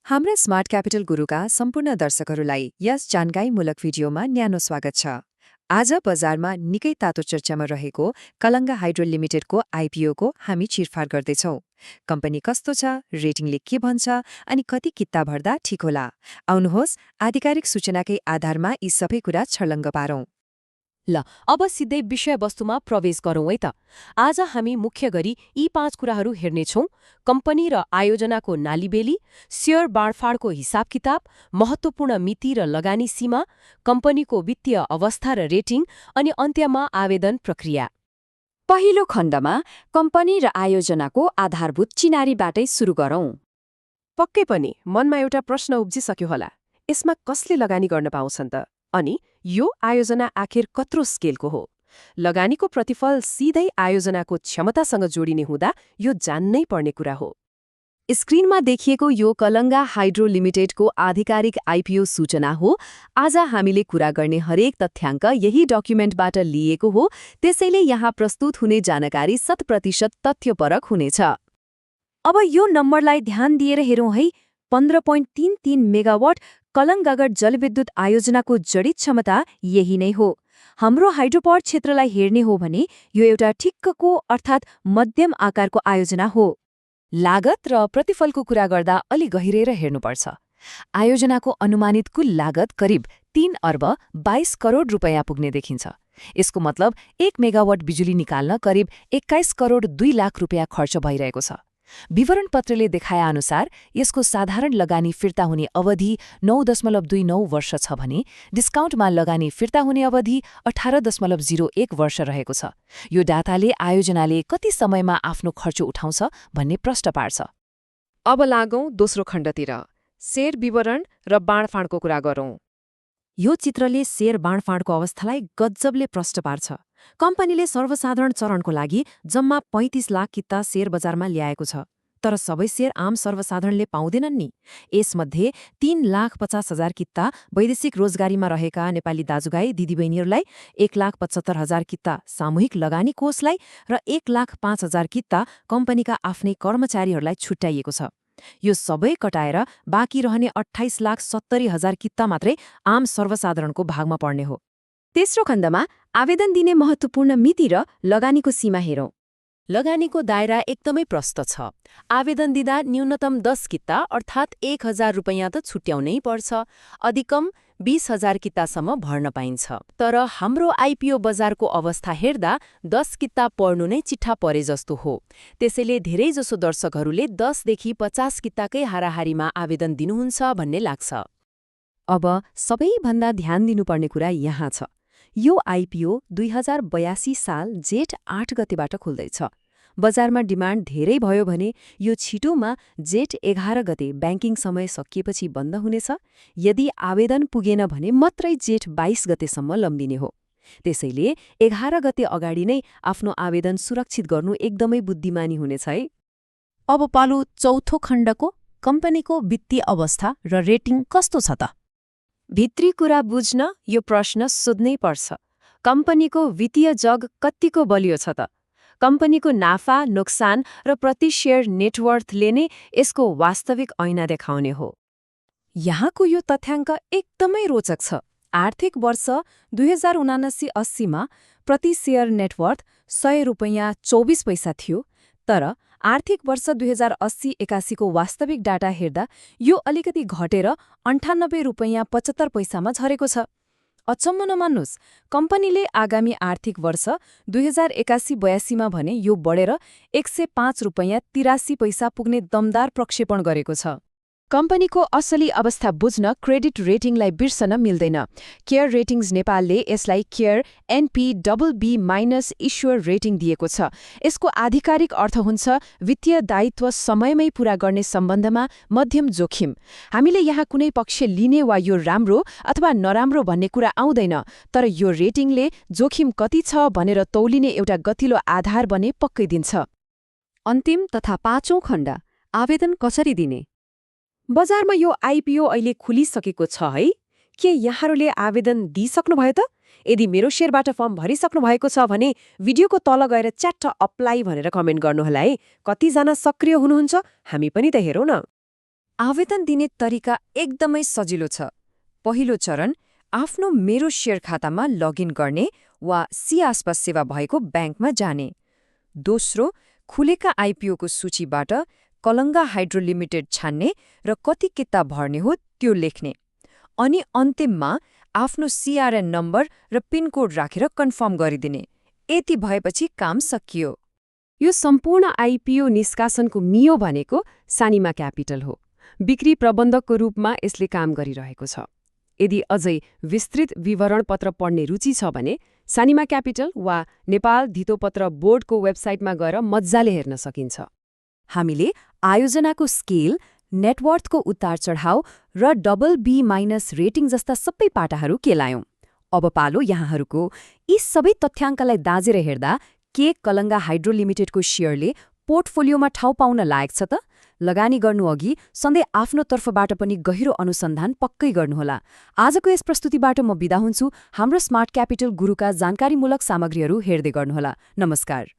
हाम्रा smart capital गुरुका सम्पूर्ण दर्शकहरूलाई यस जानकारीमूलक भिडियोमा न्यानो स्वागत छ। आज बजारमा निकै तातो चर्चामा रहेको कलङ्गा हाइड्रो लिमिटेडको आइपिओको हामी छिरफार गर्दैछौँ। कम्पनी कस्तो छ, रेटिङले के भन्छ अनि कति किता भर्दा ठिक होला? आउनुहोस् आधिकारिक सूचनाकै आधारमा यी सबै कुरा छर्लङ्ग पारौँ। ल अब सिधै विषयवस्तुमा प्रवेश गरौँ है त। आज हामी मुख्य गरी यी 5 कुराहरू हेर्नेछौँ: कम्पनी र आयोजनाको नालीबेली, शेयर बाँडफाँडको हिसाब किताब, महत्त्वपूर्ण मिति र लगानी सीमा, कम्पनीको वित्तीय अवस्था र रेटिङ, अनि अन्त्यमा आवेदन प्रक्रिया। पहिलो खण्डमा कम्पनी र आयोजनाको आधारभूत चिनारीबाटै सुरु गरौँ। पक्कै पनि मनमा एउटा प्रश्न उब्जिसक्यो होला, यसमा कसले लगानी गर्न पाउँछन् त? अनि यो आयोजना आखिर कत्रो स्केलको हो? लगानीको प्रतिफल सिधै आयोजनाको क्षमतासँग जोडिने हुँदा यो जान्नै पर्ने कुरा हो। स्क्रिनमा देखिएको यो कलङ्गा हाइड्रो लिमिटेडको आधिकारिक आइपिओ सूचना हो। आज हामीले कुरा गर्ने हरेक तथ्याङ्क यही डकुमेन्टबाट लिएको हो, त्यसैले यहाँ प्रस्तुत हुने जानकारी 100% तथ्यपरक हुनेछ। अब यो नम्बरलाई ध्यान दिएर हेरौँ है। 15.33 मेगावाट कलङ्गागढ जलविद्युत आयोजनाको जडित क्षमता यही नै हो। हाम्रो हाइड्रोपावर क्षेत्रलाई हेर्ने हो भने यो एउटा ठिक्कको अर्थात् मध्यम आकारको आयोजना हो। लागत र प्रतिफलको कुरा गर्दा अलि गहिरेर हेर्नुपर्छ। आयोजनाको अनुमानित कुल लागत करिब 3 अर्ब 22 करोड रुपैयाँ पुग्ने देखिन्छ। यसको मतलब 1 मेगावाट बिजुली निकाल्न करिब 21 करोड 2 लाख रुपैयाँ खर्च भइरहेको छ। विवरण पत्रले देखाएअनुसार यसको साधारण लगानी फिर्ता हुने अवधि 9.29 वर्ष छ भने डिस्काउन्टमा लगानी फिर्ता हुने अवधि 18.01 वर्ष रहेको छ। यो डाटाले आयोजनाले कति समयमा आफ्नो खर्च उठाउँछ भन्ने प्रश्न पार्छ। अब लागौँ दोस्रो खण्डतिर, शेयर विवरण र बाँडफाँडको कुरा गरौँ। यो चित्रले शेयर बाँडफाँडको अवस्थालाई गजबले प्रष्ट पार्छ। कम्पनीले सर्वसाधारण चरणको लागि जम्मा 35 लाख किता शेयर बजारमा ल्याएको छ, तर सबै शेयर आम सर्वसाधारणले पाउँदैनन् नि। यसमध्ये 3,50,000 किता वैदेशिक रोजगारीमा रहेका नेपाली दाजुभाइ दिदीबहिनीहरूलाई, 1,75,000 किता सामूहिक लगानी कोषलाई र 1,05,000 किता कम्पनीका आफ्नै कर्मचारीहरूलाई छुट्याइएको छ। यो सबै कटाएर बाँकी रहने 28,70,000 किता मात्रै आम सर्वसाधारणको भागमा पर्ने हो। तेस्रो खण्डमा आवेदन दिने महत्त्वपूर्ण मिति र लगानीको सीमा हेरौँ। लगानीको दायरा एकदमै प्रष्ट छ। आवेदन दिँदा न्यूनतम 10 किता अर्थात् 1,000 रुपैयाँ त छुट्याउनै पर्छ। अधिकम 20,000 कितासम्म भर्न पाइन्छ। तर हाम्रो आइपिओ बजारको अवस्था हेर्दा 10 किता पर्नु नै चिट्ठा परे जस्तो हो। त्यसैले धेरैजसो दर्शकहरूले 10 देखि 50 किताकै हाराहारीमा आवेदन दिनुहुन्छ भन्ने लाग्छ। अब सबैभन्दा ध्यान दिनुपर्ने कुरा यहाँ छ। यो आइपिओ 2082 साल जेठ 8 गतेबाट खुल्दैछ। बजारमा डिमान्ड धेरै भयो भने यो छिटोमा जेठ 11 गते ब्याङ्किङ समय सकिएपछि बन्द हुनेछ। यदि आवेदन पुगेन भने मात्रै जेठ 22 गतेसम्म लम्बिने हो। त्यसैले 11 गते अगाडि नै आफ्नो आवेदन सुरक्षित गर्नु एकदमै बुद्धिमानी हुनेछ है। अब पालो चौथो खण्डको, कम्पनीको वित्तीय अवस्था र रेटिङ कस्तो छ त? भित्री कुरा बुझ्न यो प्रश्न सोध्नै पर्छ। कम्पनीको वित्तीय जग कत्तिको बलियो छ त? कम्पनीको नाफा, नोक्सान र प्रति शेयर नेटवर्थले नै यसको वास्तविक ऐना देखाउने हो। यहाँको यो तथ्याङ्क एकदमै रोचक छ। आर्थिक वर्ष 2079-80 मा प्रति शेयर नेटवर्थ 100 रुपैयाँ 24 पैसा थियो, तर आर्थिक वर्ष 2080-81 को वास्तविक डाटा हेर्दा यो अलिकति घटेर 98 रुपैयाँ 75 पैसामा झरेको छ। अचम्म नमान्नुहोस्, कम्पनीले आगामी आर्थिक वर्ष 2081-82 मा भने यो बढेर 105 रुपैयाँ 83 पैसा पुग्ने दमदार प्रक्षेपण गरेको छ। कम्पनीको असली अवस्था बुझ्न क्रेडिट रेटिङलाई बिर्सन मिल्दैन। केयर रेटिङ्स नेपालले यसलाई केयर NP+B- इस्युअर रेटिङ दिएको छ। यसको आधिकारिक अर्थ हुन्छ वित्तीय दायित्व समयमै पूरा गर्ने सम्बन्धमा मध्यम जोखिम। हामीले यहाँ कुनै पक्ष लिने वा यो राम्रो अथवा नराम्रो भन्ने कुरा आउँदैन, तर यो रेटिङले जोखिम कति छ भनेर तौलिने एउटा गतिलो आधार बने पक्कै दिन्छ। अन्तिम तथा 5औं खण्ड, आवेदन कसरी दिने? बजारमा यो आइपिओ अहिले खुलिसकेको छ है। के यहाँहरूले आवेदन दिइसक्नुभयो त? यदि मेरो शेयरबाट फर्म भरिसक्नु भएको छ भने भिडियोको तल गएर च्याट्ट अप्लाई भनेर कमेन्ट गर्नुहोला है। कतिजना सक्रिय हुनुहुन्छ हामी पनि त हेरौँ न। आवेदन दिने तरिका एकदमै सजिलो छ। पहिलो चरण, आफ्नो मेरो शेयर खातामा लगइन गर्ने वा सी आसपास सेवा भएको ब्याङ्कमा जाने। दोस्रो, खुलेका आइपिओको सूचीबाट कलङ्गा हाइड्रो लिमिटेड छान्ने र कति किता भर्ने हो त्यो लेख्ने। अनि अन्तिममा आफ्नो सीआरएन नम्बर र पिनकोड राखेर कन्फर्म गरिदिने। यति भएपछि काम सकियो। यो सम्पूर्ण आइपिओ निष्कासनको मियो भनेको सानिमा क्यापिटल हो। बिक्री प्रबन्धकको रूपमा यसले काम गरिरहेको छ। यदि अझै विस्तृत विवरण पत्र पढ्ने रुचि छ भने सानिमा क्यापिटल वा नेपाल धितोपत्र बोर्डको वेबसाइटमा गएर मज्जाले हेर्न सकिन्छ। हामीले आयोजनाको स्केल, नेटवर्थको उतार चढाव र BB- रेटिङ जस्ता सबै पाटाहरू केलायौं। अब पालो यहाँहरूको। यी सबै तथ्याङ्कलाई दाजेर हेर्दा के कलङ्गा हाइड्रो लिमिटेडको शेयरले पोर्टफोलियोमा ठाउँ पाउन लायक छ त? लगानी गर्नुअघि सधैँ आफ्नो तर्फबाट पनि गहिरो अनुसन्धान पक्कै गर्नुहोला। आजको यस प्रस्तुतिबाट म बिदा हुन्छु। हाम्रो स्मार्ट क्यापिटल गुरुका जानकारीमूलक सामग्रीहरू हेर्दै गर्नुहोला। नमस्कार।